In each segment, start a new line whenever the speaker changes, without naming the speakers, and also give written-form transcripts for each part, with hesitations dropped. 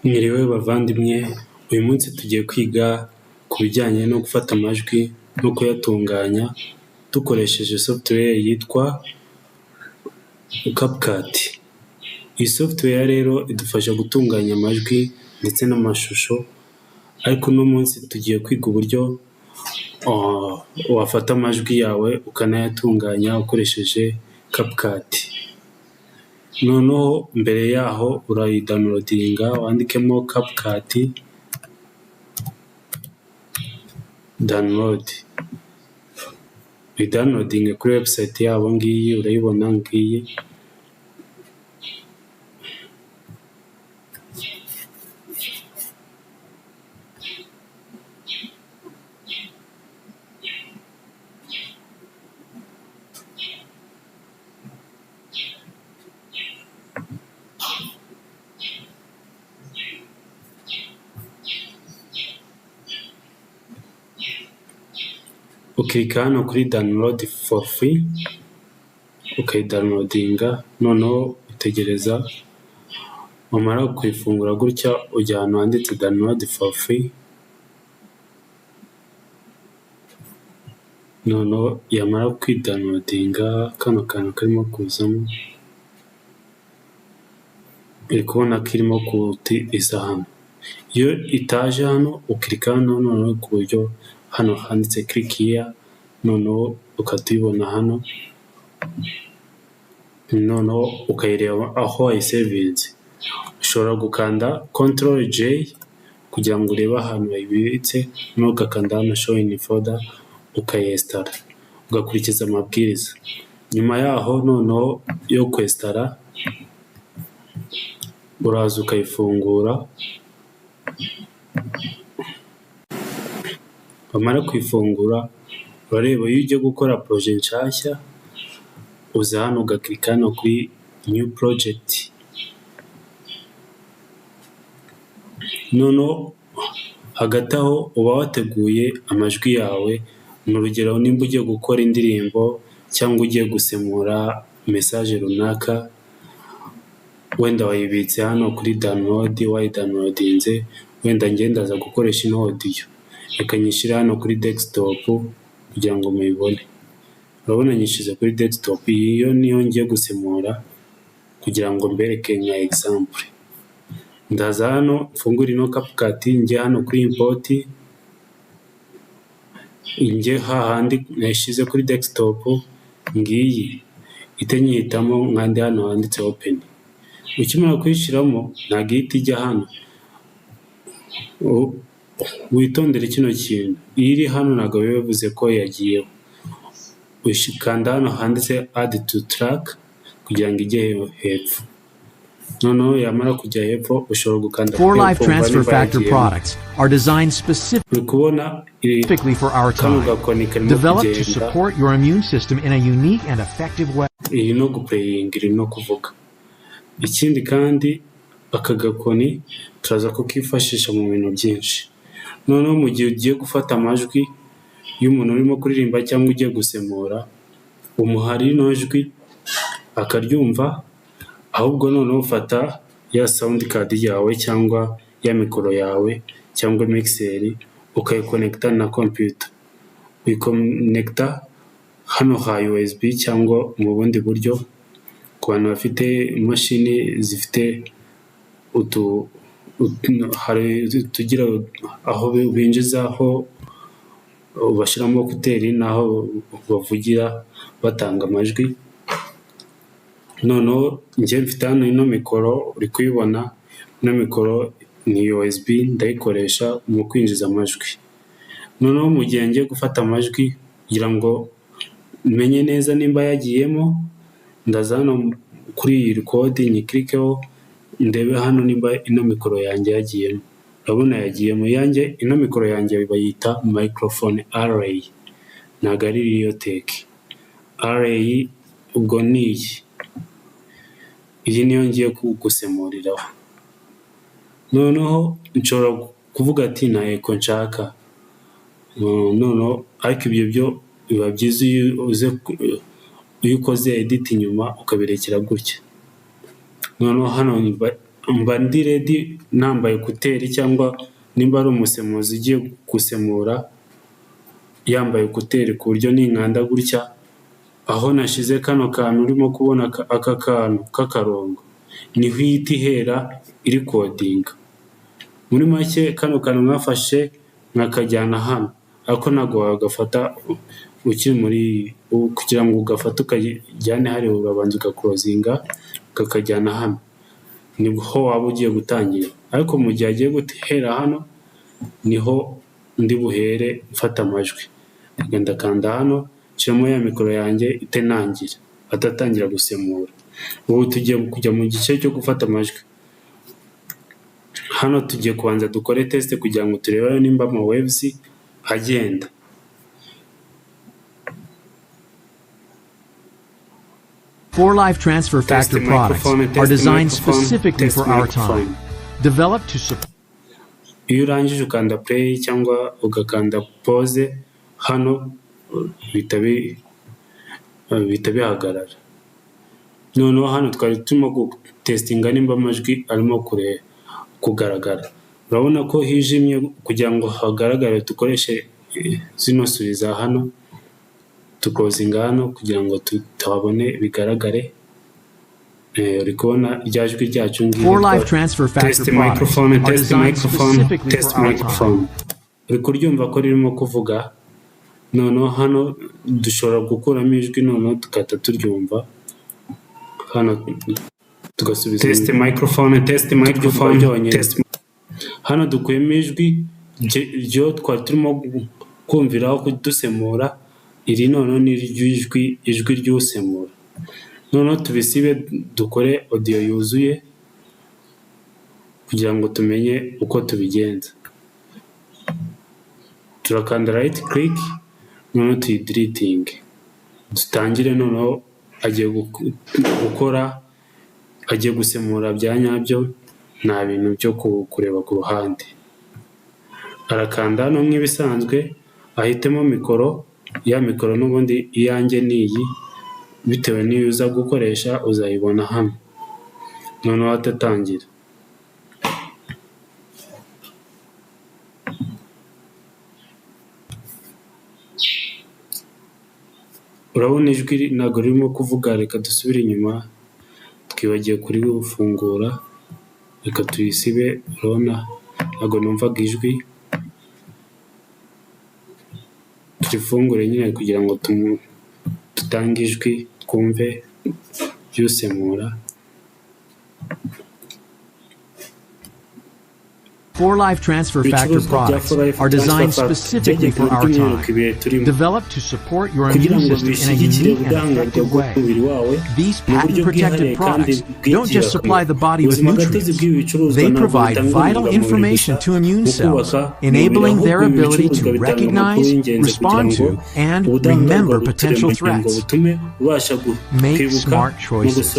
Mwiriwe bavandimwe, uyu munsi tugiye kwiga ku bijyanye no gufata amajwi no kuyatunganya dukoresheje software yitwa CapCut. Iyi software rero idufasha gutunganya amajwi ndetse n'amashusho, ariko uno munsi tugiye kwiga uburyo wafata amajwi yawe ukanayatunganya ukoresheje CapCut. Noneho mbere yaho urayidownloadinga wandikemo CapCut download, uyidownloadinge kuri website yabo ngiyi, urayibona ngiyi. Ukirika hano kuri download for free, ukayidownloadinga, noneho utegereza, wamara kuyifungura gutya ujya ahantu handitse download for free, noneho yamara kwidownloadinga kano kantu karimo kuzamo, uri kubona ko irimo iza hano. Iyo itaje hano ukirika hano noneho ku buryo hano handitse click here, noneho ukatuyibona hano, noneho ukayireba aho wayisevinze. Ushobora gukanda Ctrl J kugira ngo urebe ahantu wayibitse, noneho ugakanda hano show in folder ukayinstara, ugakurikiza amabwiriza. Nyuma yaho noneho yo kwinstara uraza ukayifungura, wamara kuyifungura urareba iyo ugiye gukora projet nshyashya, uza hano ugakirika hano kuri new project, noneho hagati aho uba wateguye amajwi yawe. Mu rugero nimba ugiye gukora indirimbo cyangwa ugiye gusemura message runaka, wenda wayibitse hano kuri download, wayidownloadinze, wenda ndaza gukoresha ino audio, reka nyishyire hano kuri desktop kugira ngo muyibone. Urabona nyishyize kuri desktop, iyo niyo ngiye gusemura kugira ngo mbereke nka example. Ndaza hano mfungure ino CapCut, njye hano kuri import, njye hahandi nayishyize kuri desktop ngiyi, ite nyihitamo nkandi hano handitse open. Ukimara kuyishyiramo ntabwo ihita ijya hano, witondere kino kintu, iyo iri hano ntabwo biba bivuze ko yagiyeho. Ukanda hano handitse add to track kugira ngo ijye hepfo, noneho yamara kujya hepfo ushobora gukanda
For live transfer factor products are designed specifically for our time, developed to support your immune system in a unique and effective way.
Iyi no guplaying, iri no kuvuga. Ikindi kandi aka gakoni turaza kukifashisha mu bintu byinshi. Noneho mu gihe ugiye gufata amajwi y'umuntu urimo kuririmba cyangwa ugiye gusemura, umuhari ino jwi akaryumva, ahubwo noneho ufata ya sound card yawe cyangwa ya mikoro yawe cyangwa mixer, ukayikonekta na computer. Uyikonekta hano ha USB cyangwa mu bundi buryo, ku bantu bafite imashini zifite tugira aho binjiza, aho bashyiramo kuteri naho bavugira batanga amajwi. Noneho njye mfite hano ino mikoro, uri kuyibona, ino mikoro ni USB, ndayikoresha mu kwinjiza amajwi. Noneho mu gihe ngiye gufata amajwi kugira ngo menye neza nimba yagiyemo, ndaza hano kuri iyi record nyikirikeho, ndebe hano nimba ino mikoro yanjye yagiyemo. Urabona yagiyemo yanjye, ino mikoro yanjye bayita microphone array, ntabwo ari Riyotech array. Ubwo ni iyi niyo ngiye gusemuriraho. Noneho nshobora kuvuga ati nta echo nshaka, noneho ariko ibyo byo biba byiza iyo ukoze edit inyuma ukabirekera gutya. Noneho hano mba ndi ready nambaye kuteri, cyangwa nimba ari umusemuzi ugiye gusemura yambaye kuteri, ku buryo ninkanda gutya aho nashize kano kantu urimo kubona aka kantu k'akarongo niho ihita ihera iri kodinga. Muri make kano kantu mwafashe mwakajyana hano, ariko ntabwo wagafata ukiri muri kugira ngo ugafate ukajyane hari urabanza ugakorozinga ukakajyana hano, niho waba ugiye gutangira. Ariko mu gihe agiye guhera hano niho ndi buhere mfata amajwi, ndakanda hano nshyiramo ya mikoro yanjye itenangira atatangira gusemura. Ubu tugiye kujya mu gice cyo gufata amajwi. Hano tugiye kubanza dukore test kugira ngo turebe nimba ama waves agenda.
Four Live Transfer Factor products are designed specifically for our time. Developed to support.
Iyo urangije ukanda play cyangwa ugakanda pause hano bihita bihagarara. Noneho hano twari turimo gutestinga nimba amajwi arimo kugaragara. Urabona ko hijimye, kugira ngo hagaragare dukoreshe zino subiza hano, tukozinga hano kugira ngo tutabone bigaragare. Uri kubona ryajwi ryacu ngiye.
Four Live Transfer Factor products are designed specifically for our time.
Uri kuryumva ko ririmo kuvuga. Noneho hano dushobora gukuramo ijwi, noneho tukata turyumva hano tugasubiza test microphone test. Hano dukuyemo ijwi ryo twari turimo kumviraho kudusemura, iri noneho ni ijwi ry'usemura. Noneho tubisibe dukore audio yuzuye kugira ngo tumenye uko tubigenza. Turakanda right click, noneho tuyideleting, dutangire. Noneho agiye gusemura bya nyabyo, nta bintu byo kureba ku ruhande. Arakanda hano nk'ibisanzwe, ahitemo mikoro, ya mikoro n'ubundi iyanjye niyi, bitewe n'iyo uza gukoresha uzayibona hano. Noneho atatangira. Urabona ijwi ntabwo ririmo kuvuga, reka dusubire inyuma, twibagiye kuri gufungura, reka tuyisibe. Urabona ntabwo numvaga ijwi, turifungure nyine kugira ngo tutange ijwi twumve byusemura.
Four Live Transfer Factor products are designed specifically for our time. Developed to support your immune system in a unique and effective way. These patent-protected products don't just supply the body with nutrients. They provide vital information to immune cells, enabling their ability to recognize, respond to, and remember potential threats. Make smart choices.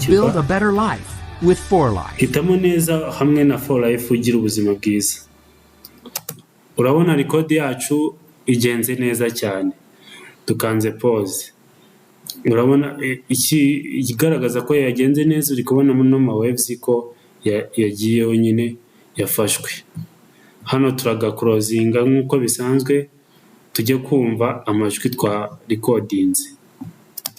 Build a better life with 4Life.
Hitamo neza hamwe na 4Life ugira ubuzima bwiza. Urabona record yacu igenze neza cyane. Tukanze pause. Urabona ikigaragaza ko yagenze neza, uri kubona no ma waves ko yagiyeho nyine yafashwe. Hano turaga closinga nk'uko bisanzwe, tujye kumva amajwi twa recordings.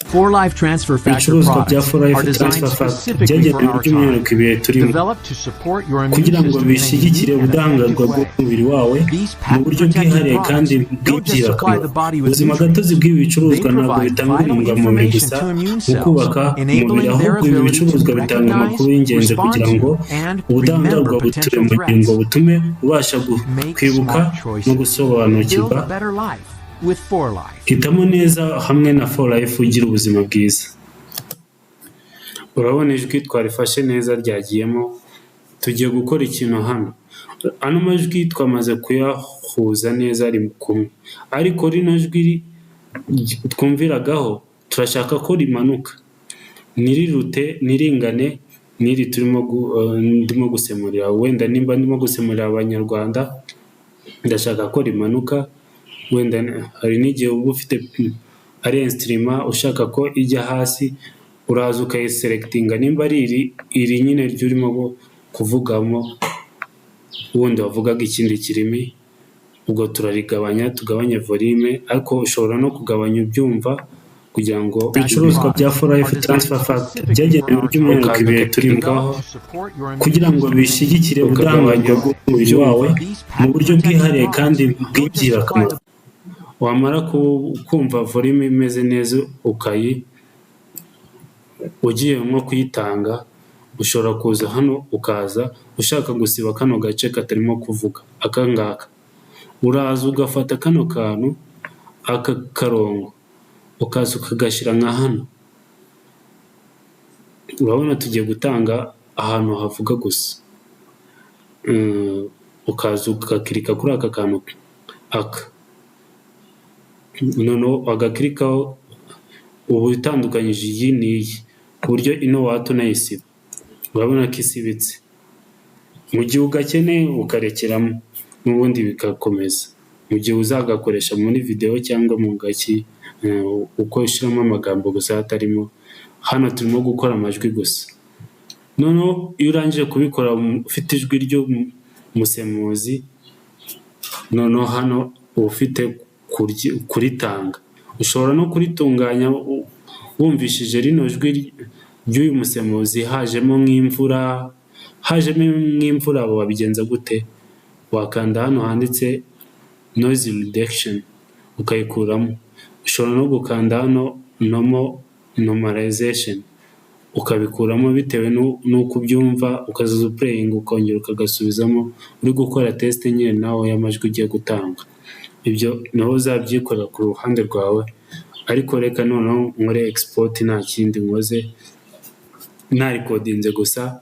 Four Live Transfer Factor products are designed specifically for our time. Developed to support your immune system in a unique and effective way. These patent-protected products don't just supply the body with nutrients. They provide vital information to immune cells, enabling their ability to recognize, respond to, and remember potential threats. Make smart choices. Build a better life with 4Life.
Hitamo neza hamwe na 4Life ugira ubuzima bwiza. Urabona ijwi twarifashe neza ryagiyemo, tugiye gukora ikintu hano. Ano majwi twamaze kuyahuza neza ari kumwe, ariko rino jwi twumviragaho turashaka ko rimanuka, nirirute niringane niri ndimo gusemurira. Wenda nimba ndimo gusemurira abanyarwanda, ndashaka ko rimanuka. Wenda hari n'igihe uba ufite ari instrument ushaka ko ijya hasi, uraza ukayiselectinga nimba ari iri nyine ryurimo kuvugamo wundi wavugaga ikindi kirimi, ubwo turarigabanya tugabanye volume, ariko ushobora no kugabanya ubyumva kugira ngo ibicuruzwa bya for life transfer factor byagenewe by'umwihariko ibihe turimo kugira ngo bishyigikire ubudahangarwa bw'umubiri wawe mu buryo bwihariye kandi bw'ingirakamaro. Wamara kumva volume imeze neza ugiye nko kuyitanga, ushobora kuza hano ukaza ushaka gusiba kano gace katarimo kuvuga, aka ngaka uraza ugafata kano kantu, aka karongo ukaza ukagashyira nka hano. Urabona tugiye gutanga ahantu havuga gusa, ukaza ugakirika kuri aka kantu noneho agakirikaho, ubu utandukanyije iyi n'iyi ku buryo ino wahita unayisiba. Urabona ko isibitse, mu gihe ugakeneye ukarekeramo n'ubundi bigakomeza, mu gihe uzagakoresha muri video cyangwa mu gaki uko ushyiramo amagambo gusa hatarimo. Hano turimo gukora amajwi gusa. Noneho iyo urangije kubikora ufite ijwi ry'umusemuzi, noneho hano uba ufite kuritanga. Ushobora no kuritunganya wumvishije rino jwi ry'uyu musemuzi hajemo nk'imvura, wabigenza gute? Wakanda hano handitse noise reduction ukayikuramo. Ushobora no gukanda hano normalization ukabikuramo bitewe n'uko ubyumva, ukazaza uplaying ukongera ukagasubizamo uri gukora test nyine nawe y'amajwi ugiye gutanga. Ibyo naho uzabyikorera ku ruhande rwawe, ariko reka noneho nkore export nta kindi nkoze, narikodinze gusa,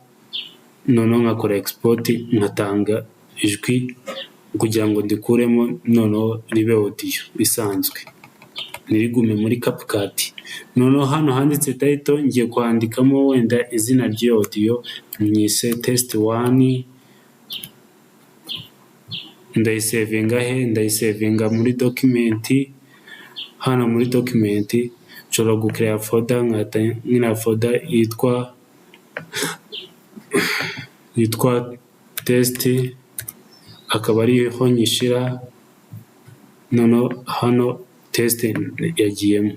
noneho nkakora export nkatanga ijwi kugira ngo ndikuremo, noneho ribe audio isanzwe nirigume muri CapCut. Noneho hano handitse title ngiye kwandikamo wenda izina ry'iyo audio, nyise test 1, ndayisevinga muri document. Hano muri document nshobora gucreate folder, nkina folder yitwa test, akaba ariho nyishyira. Noneho hano test yagiyemo.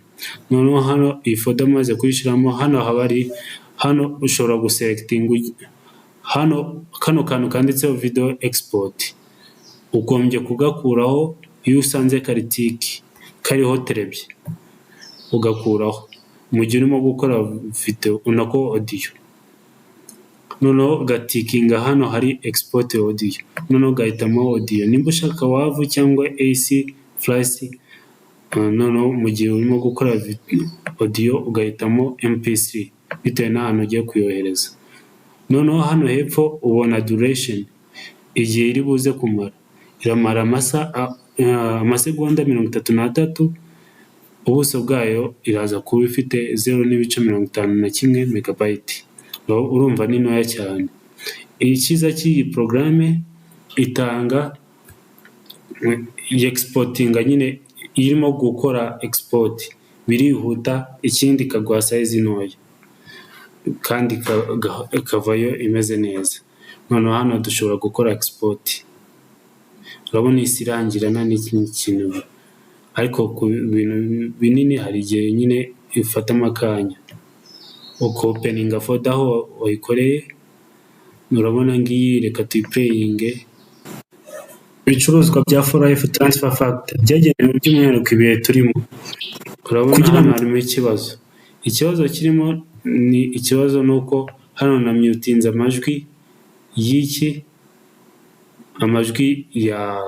Noneho hano iyi folder maze kuyishyiramo, hano haba ari hano ushobora guselecting hano kano kantu kanditseho video export, ugombye kugakuraho iyo usanze karitiki kariho terebye, ugakuraho mu gihe urimo gukora video unako audio. Noneho gatikinga hano hari export audio, noneho gahitamo audio nimba ushaka wavu cyangwa AC flash. Noneho mu gihe urimo gukora audio ugahitamo MP3 bitewe n'ahantu ugiye kuyohereza. Noneho hano hepfo ubona duration, igihe iri buze kumara. Iramara amasegonda 33, ubuso bwayo iraza kuba ifite 0.51 megabyte. Urumva ni ntoya cyane. Icyiza cy'iyi programme itanga exportinga nyine, irimo gukora export birihuta, ikindi kaguha size ntoya kandi ikavayo imeze neza. Noneho hano dushobora gukora export. Urabona isi irangirana n'ikindi kintu, ariko ku bintu binini hari igihe nyine ifata amakanya. Openinga folder aho wayikoreye, urabona ngiyi, reka tuyiplayinge. Ibicuruzwa bya for life transfer factor byagenewe by'umwihariko ibihe turimo. Urabona hano harimo ikibazo kirimo ni ikibazo nuko hano na mutinze amajwi amajwi ya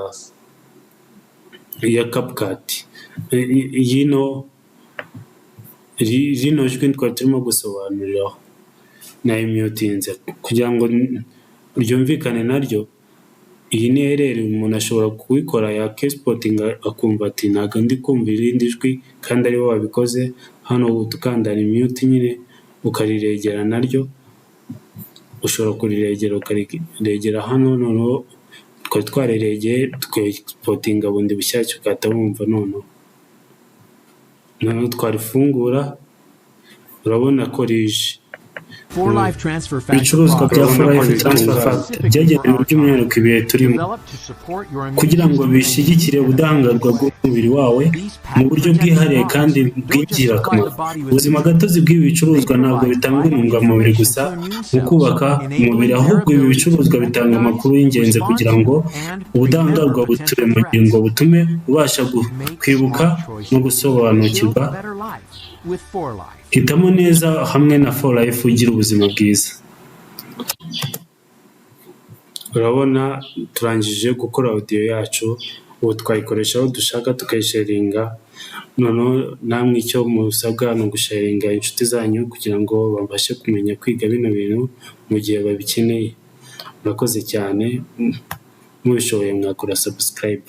CapCut. Rino jwi twari turimo gusobanuriraho nayimutinze kugira ngo ryumvikane naryo. Iyi ni error umuntu ashobora kubikora ya exportinga akumva ati ntago ndi kumva irindi jwi kandi aribo babikoze. Hano tukandana mute nyine ukariregera naryo, ushobora kuriregera ukaregera hano. Noneho twari twariregeye exportinga bundi bushyashya ukahita wumva. Noneho twarifungura, urabona ko rije. ibicuruzwa bya for life transfer factor byagenewe by'umwihariko ibihe turimo kugira ngo bishyigikire ubudahangarwa bw'umubiri wawe mu buryo bwihariye kandi bw'ingirakamaro. Ubuzima gatozi bw'ibi bicuruzwa ntabwo bitanga intungamubiri gusa mu kubaka umubiri, ahubwo ibi bicuruzwa bitanga amakuru y'ingenzi kugira ngo ubudahangarwa bw'uturemangingo butume ubasha kwibuka no gusobanukirwa. Hitamo neza hamwe na for life ugira ubuzima bwiza. Urabona turangije gukora audio yacu, ubu twayikoresha aho dushaka tukayisharinga. Noneho namwe icyo musabwa ni ugusharinga inshuti zanyu kugira ngo babashe kumenya kwiga bino bintu mu gihe babikeneye. Murakoze cyane, mubishoboye mwakora subscribe.